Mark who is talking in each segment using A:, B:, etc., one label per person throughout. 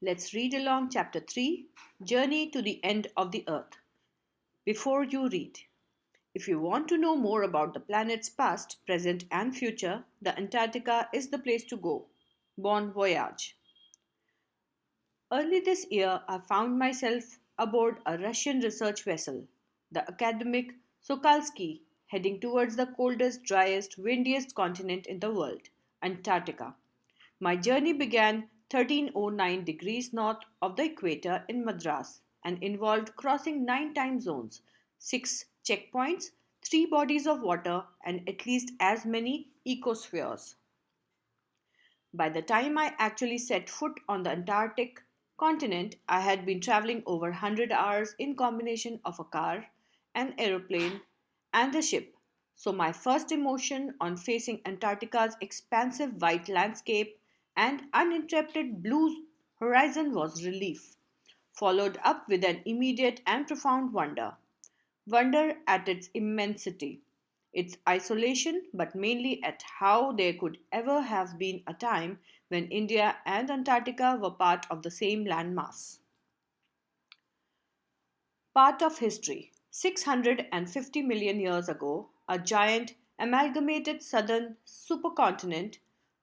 A: Let's read along Chapter 3, Journey to the End of the Earth. Before you read, if you want to know more about the planet's past, present, and future, the Antarctica is the place to go. Bon voyage. Early this year, I found myself aboard a Russian research vessel, the academic Sokolsky, heading towards the coldest, driest, windiest continent in the world, Antarctica. My journey began 1309 degrees north of the equator in Madras and involved crossing 9 time zones, 6 checkpoints, 3 bodies of water, and at least as many ecospheres. By the time I actually set foot on the Antarctic continent, I had been traveling over 100 hours in combination of a car, an aeroplane, and a ship. So my first emotion on facing Antarctica's expansive white landscape and uninterrupted blue horizon was relief, followed up with an immediate and profound wonder. Wonder at its immensity, its isolation, but mainly at how there could ever have been a time when India and Antarctica were part of the same landmass. Part of history. 650 million years ago, a giant amalgamated southern supercontinent,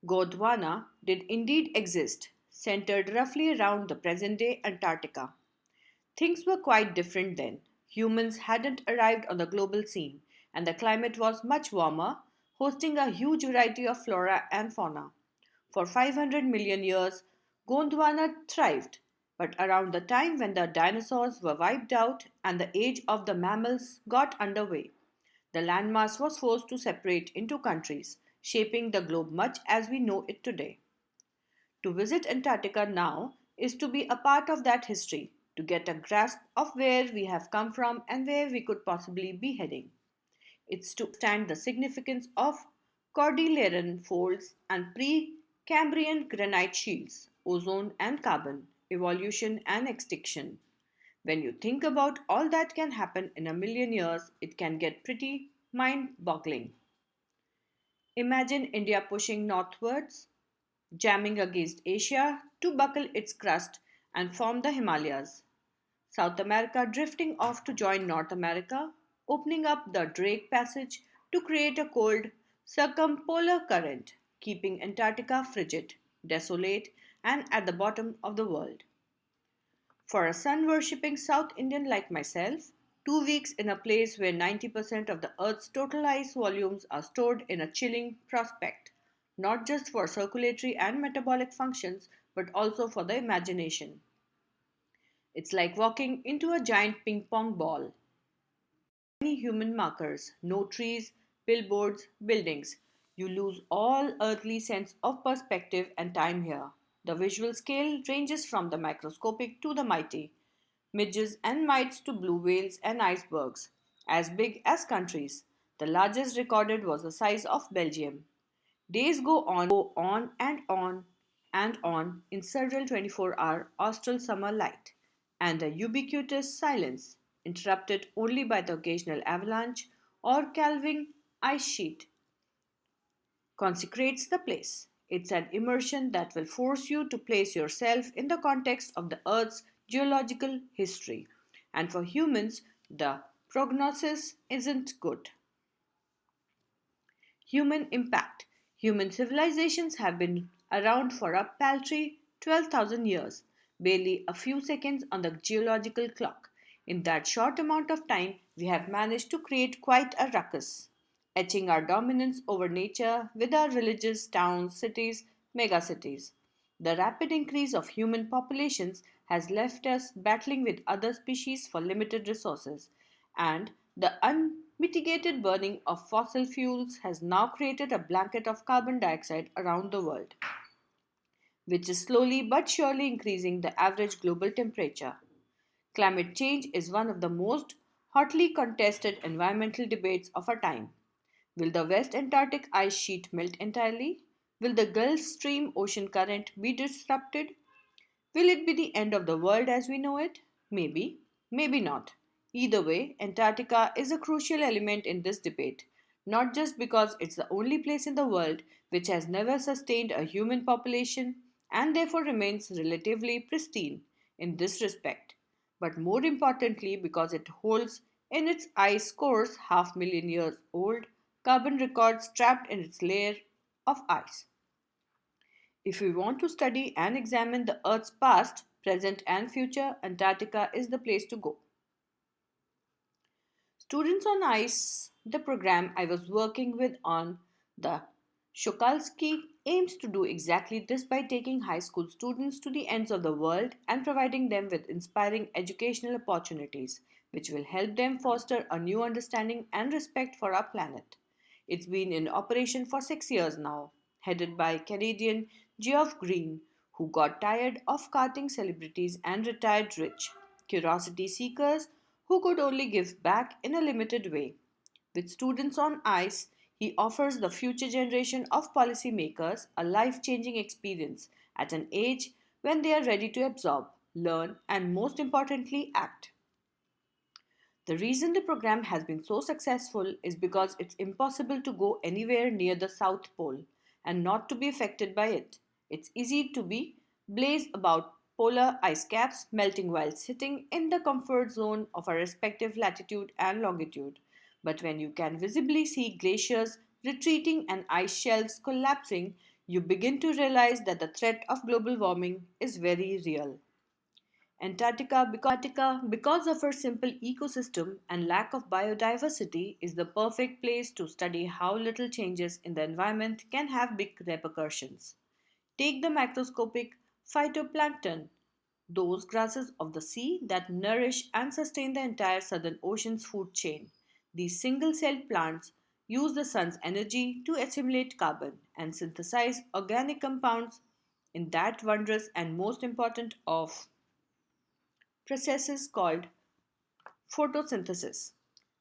A: Gondwana, did indeed exist, centered roughly around the present day Antarctica. Things were quite different then. Humans hadn't arrived on the global scene, and the climate was much warmer, hosting a huge variety of flora and fauna. For 500 million years, Gondwana thrived, but around the time when the dinosaurs were wiped out and the age of the mammals got underway, the landmass was forced to separate into countries, shaping the globe much as we know it today. To visit Antarctica now is to be a part of that history, to get a grasp of where we have come from and where we could possibly be heading. It's to understand the significance of Cordilleran folds and pre-Cambrian granite shields, ozone and carbon, evolution and extinction. When you think about all that can happen in a million years, it can get pretty mind boggling. Imagine India pushing northwards, jamming against Asia to buckle its crust and form the Himalayas. South America drifting off to join North America, opening up the Drake Passage to create a cold circumpolar current, keeping Antarctica frigid, desolate, and at the bottom of the world. For a sun worshipping South Indian like myself, 2 weeks in a place where 90% of the Earth's total ice volumes are stored in a chilling prospect, not just for circulatory and metabolic functions, but also for the imagination. It's like walking into a giant ping pong ball. Any human markers, no trees, billboards, buildings. You lose all earthly sense of perspective and time here. The visual scale ranges from the microscopic to the mighty, midges and mites to blue whales and icebergs, as big as countries. The largest recorded was the size of Belgium. Days go on and on in several 24-hour austral summer light, and a ubiquitous silence, interrupted only by the occasional avalanche or calving ice sheet, consecrates the place. It's an immersion that will force you to place yourself in the context of the Earth's geological history. And for humans, the prognosis isn't good. Human impact. Human civilizations have been around for a paltry 12,000 years, barely a few seconds on the geological clock. In that short amount of time, we have managed to create quite a ruckus, etching our dominance over nature with our villages, towns, cities, megacities. The rapid increase of human populations has left us battling with other species for limited resources, and the unmitigated burning of fossil fuels has now created a blanket of carbon dioxide around the world, which is slowly but surely increasing the average global temperature. Climate change is one of the most hotly contested environmental debates of our time. Will the West Antarctic ice sheet melt entirely? Will the Gulf Stream ocean current be disrupted? Will it be the end of the world as we know it? Maybe, maybe not. Either way, Antarctica is a crucial element in this debate, not just because it's the only place in the world which has never sustained a human population and therefore remains relatively pristine in this respect, but more importantly because it holds in its ice cores half million years old carbon records trapped in its layer of ice. If we want to study and examine the Earth's past, present, and future, Antarctica is the place to go. Students on ICE, the program I was working with on the Shokalski, aims to do exactly this by taking high school students to the ends of the world and providing them with inspiring educational opportunities, which will help them foster a new understanding and respect for our planet. It's been in operation for 6 years now, headed by Canadian Geoff Green, who got tired of carting celebrities and retired rich curiosity seekers who could only give back in a limited way. With students on ICE, he offers the future generation of policymakers a life changing experience at an age when they are ready to absorb, learn, and most importantly, act. The reason the program has been so successful is because it's impossible to go anywhere near the South Pole and not to be affected by it. It's easy to be blaze about polar ice caps melting while sitting in the comfort zone of our respective latitude and longitude. But when you can visibly see glaciers retreating and ice shelves collapsing, you begin to realize that the threat of global warming is very real. Antarctica, because of her simple ecosystem and lack of biodiversity, is the perfect place to study how little changes in the environment can have big repercussions. Take the macroscopic phytoplankton, those grasses of the sea that nourish and sustain the entire Southern Ocean's food chain. These single celled plants use the sun's energy to assimilate carbon and synthesize organic compounds in that wondrous and most important of processes called photosynthesis.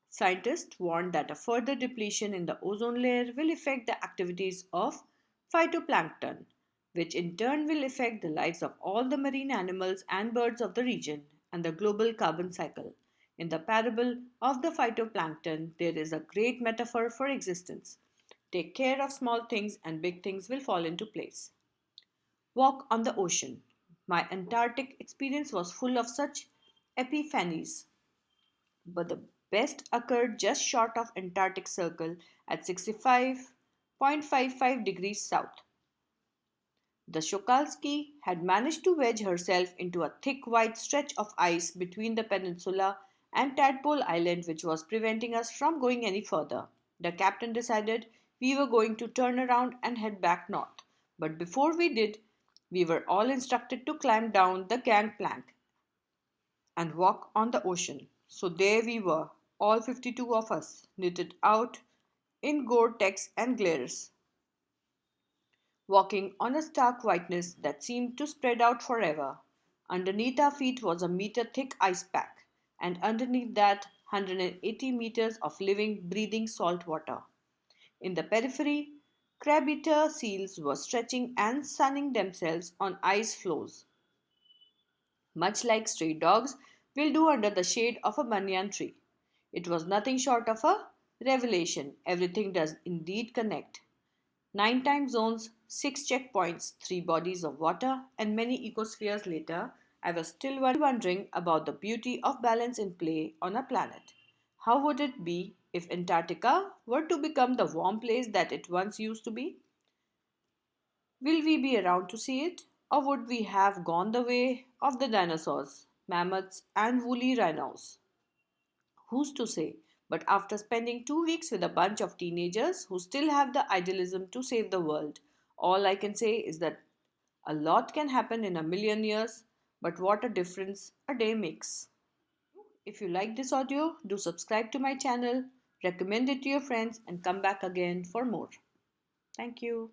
A: Scientists warn that a further depletion in the ozone layer will affect the activities of phytoplankton, which in turn will affect the lives of all the marine animals and birds of the region and the global carbon cycle. In the parable of the phytoplankton, there is a great metaphor for existence. Take care of small things, and big things will fall into place. Walk on the ocean. My Antarctic experience was full of such epiphanies, but the best occurred just short of Antarctic Circle at 65.55 degrees south. The Shokalski had managed to wedge herself into a thick white stretch of ice between the peninsula and Tadpole Island, which was preventing us from going any further. The captain decided we were going to turn around and head back north. But before we did, we were all instructed to climb down the gangplank and walk on the ocean. So there we were, all 52 of us, knitted out in Gore-Tex and glares, walking on a stark whiteness that seemed to spread out forever. Underneath our feet was a meter thick ice pack, and underneath that, 180 meters of living, breathing salt water. In the periphery, crab eater seals were stretching and sunning themselves on ice floes, much like stray dogs will do under the shade of a banyan tree. It was nothing short of a revelation. Everything does indeed connect. 9 time zones, 6 checkpoints, 3 bodies of water, and many ecospheres later, I was still wondering about the beauty of balance in play on a planet. How would it be if Antarctica were to become the warm place that it once used to be? Will we be around to see it? Or would we have gone the way of the dinosaurs, mammoths, and woolly rhinos? Who's to say? But after spending 2 weeks with a bunch of teenagers who still have the idealism to save the world, all I can say is that a lot can happen in a million years, but what a difference a day makes. If you like this audio, do subscribe to my channel, recommend it to your friends, and come back again for more. Thank you.